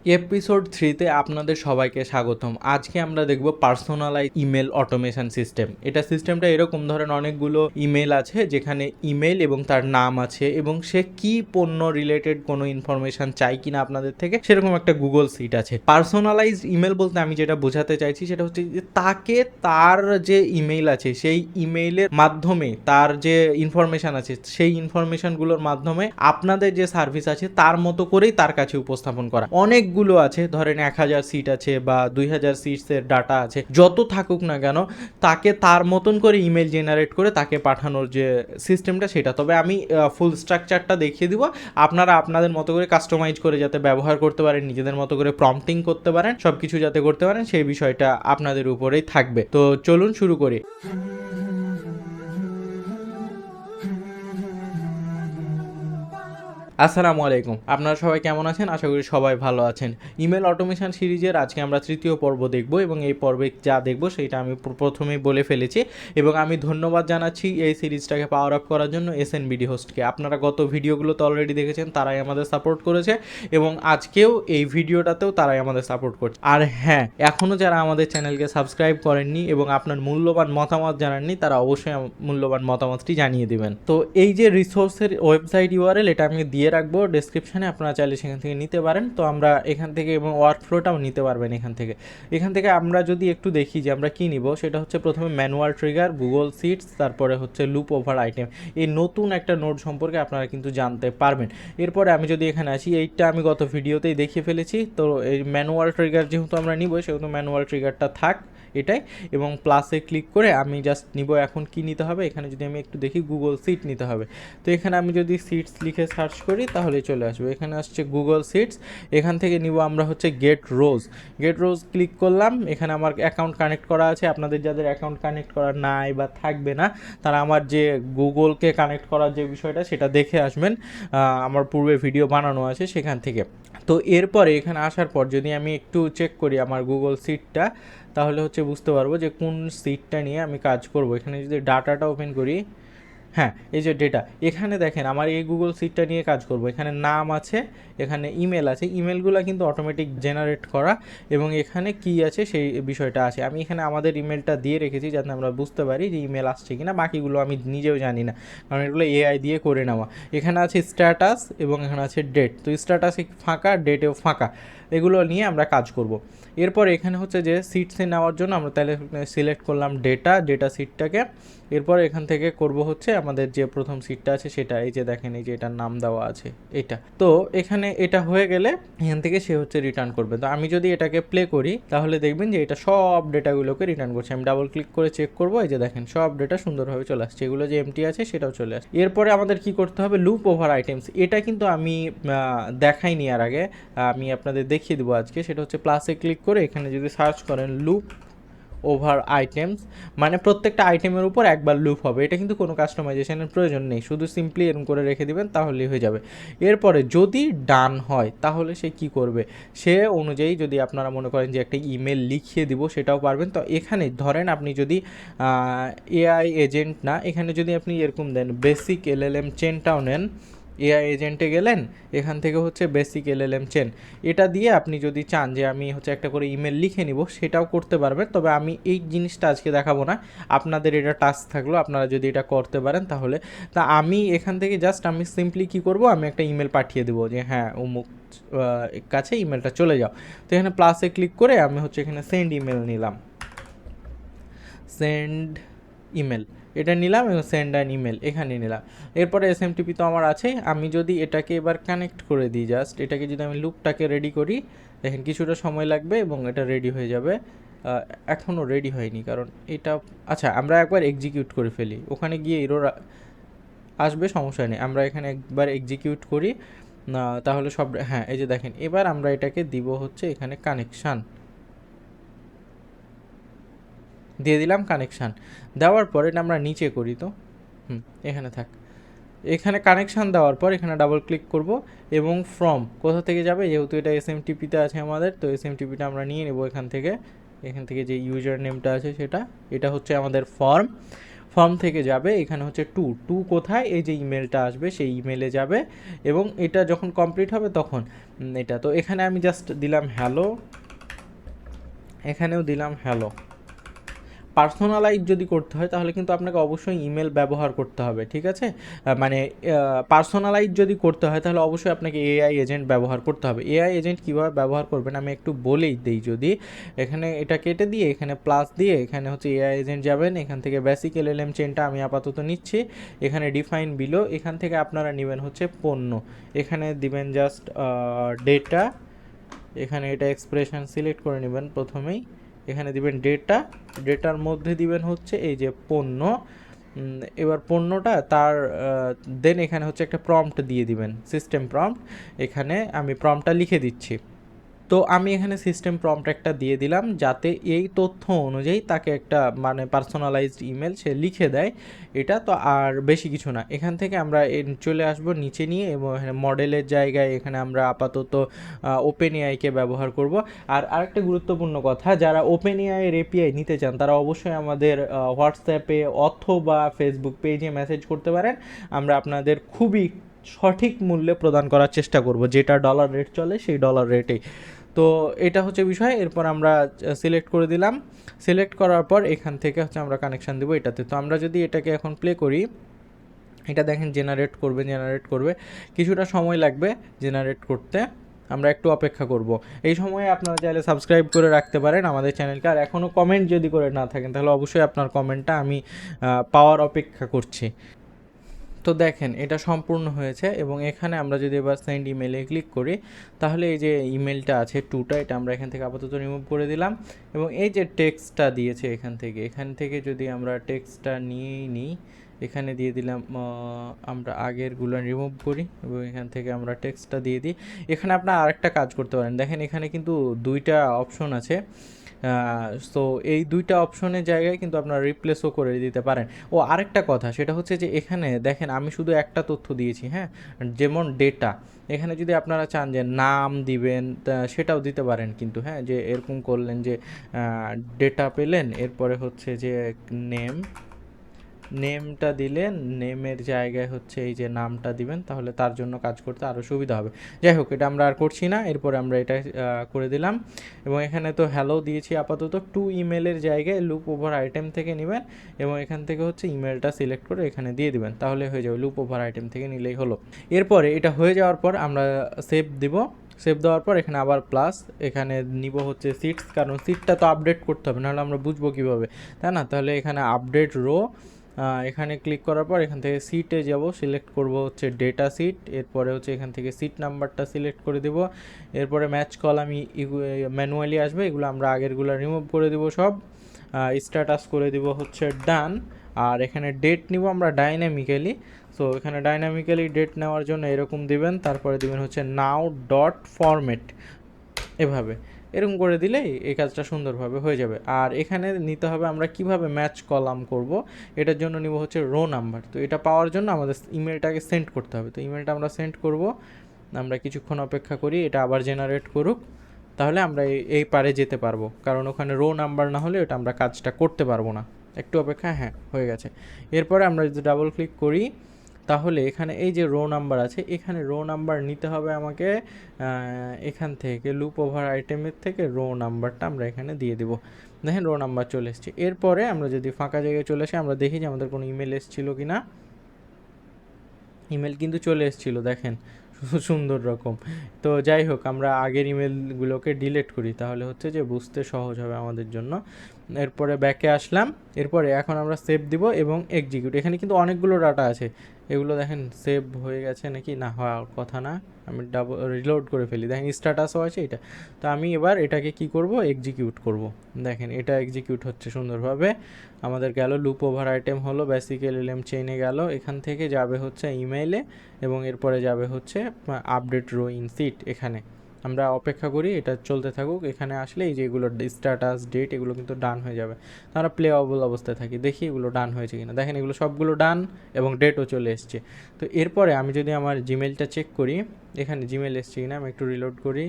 Episode 3তে আপনাদের সবাইকে স্বাগতম। আজকে আমরা দেখব পার্সোনালাইজ ইমেল অটোমেশন সিস্টেম। এটা সিস্টেমটা এরকম, ধরেন অনেকগুলো ইমেল আছে যেখানে ইমেল এবং তার নাম আছে এবং সে কি পণ্য রিলেটেড কোনো ইনফরমেশন চাই কিনা আপনাদের থেকে, সেরকম একটা গুগল সিট আছে। পার্সোনালাইজড ইমেল বলতে আমি যেটা বোঝাতে চাইছি সেটা হচ্ছে যে তাকে তার যে ইমেল আছে সেই ইমেইলের মাধ্যমে তার যে ইনফরমেশন আছে সেই ইনফরমেশনগুলোর মাধ্যমে আপনাদের যে সার্ভিস আছে তার মতো করেই তার কাছে উপস্থাপন করা। অনেকগুলো আছে, ধরেন 1000 সিট আছে বা 2000 সিটসের ডাটা আছে, যত থাকুক না কেন তাকে তার মতন করে ইমেল জেনারেট করে তাকে পাঠানোর যে সিস্টেমটা সেটা। তবে আমি ফুল স্ট্রাকচারটা দেখিয়ে দিব, আপনারা আপনাদের মতো করে কাস্টমাইজ করে যাতে ব্যবহার করতে পারেন, নিজেদের মতো করে প্রম্পটিং করতে পারেন, সব কিছু যাতে করতে পারেন সেই বিষয়টা আপনাদের উপরেই থাকবে। তো চলুন শুরু করি। আসসালামু আলাইকুম, আপনারা সবাই কেমন আছেন? আশা করি সবাই ভালো আছেন। ইমেল অটোমেশন সিরিজের আজকে আমরা তৃতীয় পর্ব দেখব এবং এই পর্বে যা দেখব সেটা আমি প্রথমেই বলে ফেলেছি এবং আমি ধন্যবাদ জানাচ্ছি এই সিরিজটাকে পাওয়ার আপ করার জন্য এসএনবিডি হোস্টকে। আপনারা গত ভিডিওগুলো তো অলরেডি দেখেছেন, তারাই আমাদের সাপোর্ট করেছে এবং আজকেও এই ভিডিওটাতেও তারাই আমাদের সাপোর্ট করছে। আর হ্যাঁ, এখনও যারা আমাদের চ্যানেলকে সাবস্ক্রাইব করেননি এবং আপনার মূল্যবান মতামত জানাননি, তারা অবশ্যই মূল্যবান মতামতটি জানিয়ে দেবেন। তো এই যে রিসোর্সের ওয়েবসাইট ইউআরএল, এটা আমি দিয়ে রাখবো ডেসক্রিপশানে, আপনারা চাইলে সেখান থেকে নিতে পারেন। তো আমরা এখান থেকে এবং ওয়ার্কফ্লোটাও নিতে পারবেন এখান থেকে আমরা যদি একটু দেখি যে আমরা কী নিব, সেটা হচ্ছে প্রথমে ম্যানুয়াল ট্রিগার, গুগল সিটস, তারপরে হচ্ছে লুপ ওভার আইটেম। এই নতুন একটা নোড সম্পর্কে আপনারা কিন্তু জানতে পারবেন। এরপরে আমি যদি এখানে আসি, এইটা আমি গত ভিডিওতেই দেখিয়ে ফেলেছি। তো এই ম্যানুয়াল ট্রিগার যেহেতু আমরা নিব, সেহেতু ম্যানুয়াল ট্রিগারটা থাক এটাই, এবং প্লাসে ক্লিক করে আমি জাস্ট নিব। এখন কি নিতে হবে, এখানে যদি আমি একটু দেখি গুগল সিট নিতে হবে। তো এখানে আমি যদি সিটস লিখে সার্চ করি তাহলে চলে আসবে, এখানে আসছে গুগল সিটস। এখান থেকে নিব আমরা হচ্ছে গেট রোজ ক্লিক করলাম। এখানে আমার অ্যাকাউন্ট কানেক্ট করা আছে, আপনাদের যাদের অ্যাকাউন্ট কানেক্ট করা নাই বা থাকবে না তারা আমার যে গুগলকে কানেক্ট করার যে বিষয়টা সেটা দেখে আসবেন, আমার পূর্বে ভিডিও বানানো আছে সেখান থেকে। তো এরপরে এখানে আসার পর যদি আমি একটু চেক করি আমার গুগল সিটটা, তাহলে হচ্ছে বুঝতে পারবো যে কোন সিটটা নিয়ে আমি কাজ করব। এখানে যদি ডাটাটা ওপেন করি, হ্যাঁ এই যে ডেটা, এখানে দেখেন আমার এই গুগল সিটটা নিয়ে কাজ করব। এখানে নাম আছে, এখানে ইমেল আছে, ইমেলগুলো কিন্তু অটোমেটিক জেনারেট করা, এবং এখানে কি আছে সেই বিষয়টা আছে। আমি এখানে আমাদের ইমেলটা দিয়ে রেখেছি যাতে আমরা বুঝতে পারি যে ইমেল আসছে কিনা, বাকিগুলো আমি নিজেও জানি না কারণ এগুলো এআই দিয়ে করে নেওয়া। এখানে আছে স্ট্যাটাস এবং এখানে আছে ডেট। তো স্ট্যাটাসে ফাঁকা, ডেটেও ফাঁকা, এগুলো নিয়ে আমরা কাজ করব। এরপর এখানে হচ্ছে যে সিটসে নেওয়ার জন্য আমরা তাহলে সিলেক্ট করলাম ডেটা সিটটাকে। এরপর এখান থেকে করব হচ্ছে আমাদের যে প্রথম সিটটা আছে সেটা, এই যে দেখেন এই যে এটার নাম দেওয়া আছে এটা। তো এখানে এটা হয়ে গেলে এখান থেকে সে হচ্ছে রিটার্ন করবে। তো আমি যদি এটাকে প্লে করি তাহলে দেখবেন যে এটা সব ডেটাগুলোকে রিটার্ন করছে। আমি ডাবল ক্লিক করে চেক করবো, এই যে দেখেন সব ডেটা সুন্দরভাবে চলে আসছে, এগুলো যে এমটি আছে সেটাও চলে আসছে। এরপরে আমাদের কি করতে হবে, লুপ ওভার আইটেমস। এটা কিন্তু আমি দেখাইনি আর আগে, আমি আপনাদের দেখিয়ে দেবো আজকে। সেটা হচ্ছে প্লাসে ক্লিক করে এখানে যদি সার্চ করেন লুপ ওভার আইটেমস, মানে প্রত্যেকটা আইটেমের উপর একবার লুপ হবে। এটা কিন্তু কোনো কাস্টমাইজেশনের প্রয়োজন নেই, শুধু সিম্পলি এরকম করে রেখে দিবেন তাহলেই হয়ে যাবে। এরপরে যদি ডান হয় তাহলে সে কি করবে, সে অনুযায়ী যদি আপনারা মনে করেন যে একটা ইমেল লিখিয়ে দিব সেটাও পারবেন। তো এখানে ধরেন আপনি যদি এআই এজেন্ট না, এখানে যদি আপনি এরকম দেন বেসিক এলএলএম চেনটাও নেন, এআই এজেন্টে গেলেন, এখান থেকে হচ্ছে বেসিক এলএলএম চেন, এটা দিয়ে আপনি যদি চান যে আমি হচ্ছে একটা করে ইমেল লিখে নিব সেটাও করতে পারবেন। তবে আমি এই জিনিসটা আজকে দেখাবো না, আপনাদের এটা টাস্ক থাকলো, আপনারা যদি এটা করতে পারেন তাহলে। তা আমি এখান থেকে জাস্ট আমি সিম্পলি কি করব, আমি একটা ইমেল পাঠিয়ে দেবো যে হ্যাঁ অমুক কাছে ইমেলটা চলে যাও। তো এখানে প্লাসে ক্লিক করে আমি হচ্ছে এখানে সেন্ড ইমেল নিলাম, সেন্ড ইমেল এটা নিলাম এবং সেন্ড অ্যান ইমেল এখানে নিলাম। এরপরে এসএমটিপি তো আমার আছে, আমি যদি এটাকে এবার কানেক্ট করে দিই, জাস্ট এটাকে যদি আমি লুপটাকে রেডি করি, দেখেন কিছুটা সময় লাগবে এবং এটা রেডি হয়ে যাবে। এখনও রেডি হয়নি কারণ এটা, আচ্ছা আমরা একবার এক্সিকিউট করে ফেলি, ওখানে গিয়ে এরর আসবে, সমস্যা নেই। আমরা এখানে একবার এক্সিকিউট করি তাহলে সব, হ্যাঁ এই যে দেখেন এবার আমরা এটাকে দিব হচ্ছে এখানে কানেকশান দিয়ে দিলাম। কানেকশান দেওয়ার পর এটা আমরা নিচে করি, তো এখানে থাক। এখানে কানেকশান দেওয়ার পর এখানে ডাবল ক্লিক করব এবং ফ্রম কোথা থেকে যাবে, যেহেতু এটা এসএমটিপিতে আছে আমাদের, তো এসএমটিপিটা আমরা নিয়ে নেব এখান থেকে যে ইউজার নেমটা আছে সেটা, এটা হচ্ছে আমাদের ফর্ম থেকে যাবে এখানে হচ্ছে টু কোথায়, এই যে ইমেলটা আসবে সেই ইমেলে যাবে এবং এটা যখন কমপ্লিট হবে তখন এটা তো এখানে আমি জাস্ট দিলাম হ্যালো, এখানেও দিলাম হ্যালো। পার্সোনালাইজ যদি করতে হয় তাহলে কিন্তু আপনাকে অবশ্যই ইমেল ব্যবহার করতে হবে, ঠিক আছে? মানে পার্সোনালাইজ যদি করতে হয় তাহলে অবশ্যই আপনাকে এআই এজেন্ট ব্যবহার করতে হবে। এআই এজেন্ট কীভাবে ব্যবহার করবেন আমি একটু বলেই দিই, যদি এখানে এটা কেটে দিয়ে এখানে প্লাস দিয়ে এখানে হচ্ছে এআই এজেন্ট যাবেন, এখান থেকে বেসিক এলএলএম চেনটা আমি আপাতত নিচ্ছি, এখানে ডিফাইন বিলো, এখান থেকে আপনারা নেবেন হচ্ছে পণ্য, এখানে দিবেন জাস্ট ডেটা, এখানে এটা এক্সপ্রেশন সিলেক্ট করে নেবেন প্রথমেই, এখানে দিবেন ডেটার মধ্যে দিবেন হচ্ছে এই যে পণ্য, এবার পণ্যটা তার দেন এখানে হচ্ছে একটা প্রম্পট দিয়ে দিবেন, সিস্টেম প্রম্পট, এখানে আমি প্রম্পটটা লিখে দিচ্ছি। তো আমি এখানে সিস্টেম প্রম্পট একটা দিয়ে দিলাম যাতে এই তথ্য অনুযায়ী তাকে একটা মানে পার্সোনালাইজড ইমেল সে লিখে দেয়, এটা তো আর বেশি কিছু না। এখান থেকে আমরা চলে আসব নিচে নিয়ে এবং এখানে মডেলের জায়গায় এখানে আমরা আপাতত ওপেন এআইকে ব্যবহার করব। আর আরেকটা গুরুত্বপূর্ণ কথা, যারা ওপেন এআইয়ের এপিআই নিতে চান তারা অবশ্যই আমাদের হোয়াটসঅ্যাপে অথবা ফেসবুক পেজে মেসেজ করতে পারেন, আমরা আপনাদের খুবই সঠিক মূল্যে প্রদান করার চেষ্টা করব, যেটা ডলার রেট চলে সেই ডলার রেটেই। তো এটা হচ্ছে বিষয়। এরপর আমরা সিলেক্ট করে দিলাম, সিলেক্ট করার পর এখান থেকে হচ্ছে আমরা কানেকশান দেবো এটাতে। তো আমরা যদি এটাকে এখন প্লে করি, এটা দেখেন জেনারেট করবে, কিছুটা সময় লাগবে জেনারেট করতে, আমরা একটু অপেক্ষা করব। এই সময়ে আপনারা চাইলে সাবস্ক্রাইব করে রাখতে পারেন আমাদের চ্যানেলকে, আর এখনও কমেন্ট যদি করে না থাকেন তাহলে অবশ্যই আপনার কমেন্টটা আমি পাওয়ার অপেক্ষা করছি। তো দেখেন এটা সম্পূর্ণ হয়েছে এবং এখানে আমরা যদি এবার সেন্ড ইমেলে ক্লিক করি তাহলে এই যে ইমেলটা আছে টুটা, এটা আমরা এখান থেকে আপাতত রিমুভ করে দিলাম এবং এই যে টেক্সটটা দিয়েছে এখান থেকে যদি আমরা টেক্সটটা নিয়েই নিই, এখানে দিয়ে দিলাম, আমরা আগেরগুলো রিমুভ করি এবং এখান থেকে আমরা টেক্সটটা দিয়ে দিই। এখানে আপনার আরেকটা কাজ করতে পারেন, দেখেন এখানে কিন্তু দুইটা অপশন আছে, সো এই দুইটা অপশনের জায়গায় কিন্তু আপনারা রিপ্লেসও করে দিতে পারেন। ও আরেকটা কথা সেটা হচ্ছে যে এখানে দেখেন আমি শুধু একটা তথ্য দিয়েছি, হ্যাঁ, যেমন ডেটা, এখানে যদি আপনারা চান যে নাম দিবেন সেটাও দিতে পারেন কিন্তু, হ্যাঁ, যে এরকম করলেন যে ডেটা পেলেন, এরপরে হচ্ছে যে নেমটা দিলেন, নেমের জায়গায় হচ্ছে এই যে নামটা দিবেন, তাহলে তার জন্য কাজ করতে আরও সুবিধা হবে। যাই হোক, এটা আমরা আর করছি না, এরপরে আমরা এটা করে দিলাম এবং এখানে তো হ্যালো দিয়েছি আপাতত, টু ইমেলের জায়গায় লুপ ওভার আইটেম থেকে নেবেন এবং এখান থেকে হচ্ছে ইমেলটা সিলেক্ট করে এখানে দিয়ে দিবেন, তাহলে হয়ে যাবে, লুপ ওভার আইটেম থেকে নিলেই হলো। এরপরে এটা হয়ে যাওয়ার পর আমরা সেভ দিব, সেভ দেওয়ার পর এখানে আবার প্লাস, এখানে নিব হচ্ছে সিটস, কারণ সিটটা তো আপডেট করতে হবে, নাহলে আমরা বুঝবো কীভাবে, তাই না? তাহলে এখানে আপডেট রো, এখানে ক্লিক করার পর এখান থেকে সিটে যাব, সিলেক্ট করব হচ্ছে ডেটা সিট, এরপরে হচ্ছে এখান থেকে সিট নাম্বারটা সিলেক্ট করে দেব, এরপরে ম্যাচ কলাম ম্যানুয়ালি আসবে, এগুলো আমরা আগেরগুলো রিমুভ করে দেব সব, স্ট্যাটাস করে দিব হচ্ছে ডান, আর এখানে ডেট নিব আমরা ডাইনামিক্যালি। সো এখানে ডাইনামিক্যালি ডেট নেওয়ার জন্য এরকম দিবেন, তারপরে দিবেন হচ্ছে নাও ডট ফরম্যাট, এভাবে এরকম করে দিলেই এই কাজটা সুন্দরভাবে হয়ে যাবে। আর এখানে নিতে হবে আমরা কিভাবে ম্যাচ কলাম করব, এটার জন্য নিব হচ্ছে রো নাম্বার। তো এটা পাওয়ার জন্য আমাদের ইমেলটাকে সেন্ড করতে হবে, তো ইমেলটা আমরা সেন্ড করব, আমরা কিছুক্ষণ অপেক্ষা করি এটা আবার জেনারেট করুক, তাহলে আমরা এই পারে যেতে পারবো, কারণ ওখানে রো নাম্বার না হলে এটা আমরা কাজটা করতে পারবো না। একটু অপেক্ষা, হ্যাঁ হয়ে গেছে। এরপরে আমরা যদি ডাবল ক্লিক করি তাহলে এখানে এই যে রো নাম্বার আছে, এখানে রো নাম্বার নিতে হবে আমাকে, এখান থেকে লুপ ওভার আইটেমের থেকে রো নাম্বারটা আমরা এখানে দিয়ে দেবো, দেখেন রো নাম্বার চলে এসছে। এরপরে আমরা যদি ফাঁকা জায়গায় চলে আসি আমরা দেখি যে আমাদের কোনো ইমেল এসেছিলো কি না, ইমেল কিন্তু চলে এসেছিলো দেখেন সুন্দর রকম। তো যাই হোক, আমরা আগের ইমেলগুলোকে ডিলিট করি, তাহলে হচ্ছে যে বুঝতে সহজ হবে আমাদের জন্য। এরপরে ব্যাকে আসলাম, এরপরে এখন আমরা সেভ দিব এবং এক্সিকিউট, এখানে কিন্তু অনেকগুলো ডাটা আছে, এগুলো দেখেন সেভ হয়ে গেছে নাকি, না হওয়ার কথা না, আমি ডাবল রিলোড করে ফেলি, দেখেন স্ট্যাটাসও আছে এটা। তো আমি এবার এটাকে কি করব, এক্সিকিউট করব, দেখেন এটা এক্সিকিউট হচ্ছে সুন্দরভাবে, আমাদের গেল লুপ ওভার আইটেম হলো, বেসিক এলএলএম চেইনে গেল, এখান থেকে যাবে হচ্ছে ইমেইলে এবং এরপরে যাবে হচ্ছে আপডেট রো ইন সিট। এখানে আমরা অপেক্ষা করি এটা চলতে থাকুক, এখানে আসলে এই যে এগুলো স্ট্যাটাস ডেট এগুলো কিন্তু ডান হয়ে যাবে, আমরা প্লে অবল অবস্থায় থাকি, দেখি এগুলো ডান হয়েছে কিনা, দেখেন এগুলো সবগুলো ডান এবং ডেটও চলে এসছে। তো এরপরে আমি যদি আমার জিমেলটা চেক করি এখানে জিমেল এসছে কিনা, আমি একটু রিলোড করি,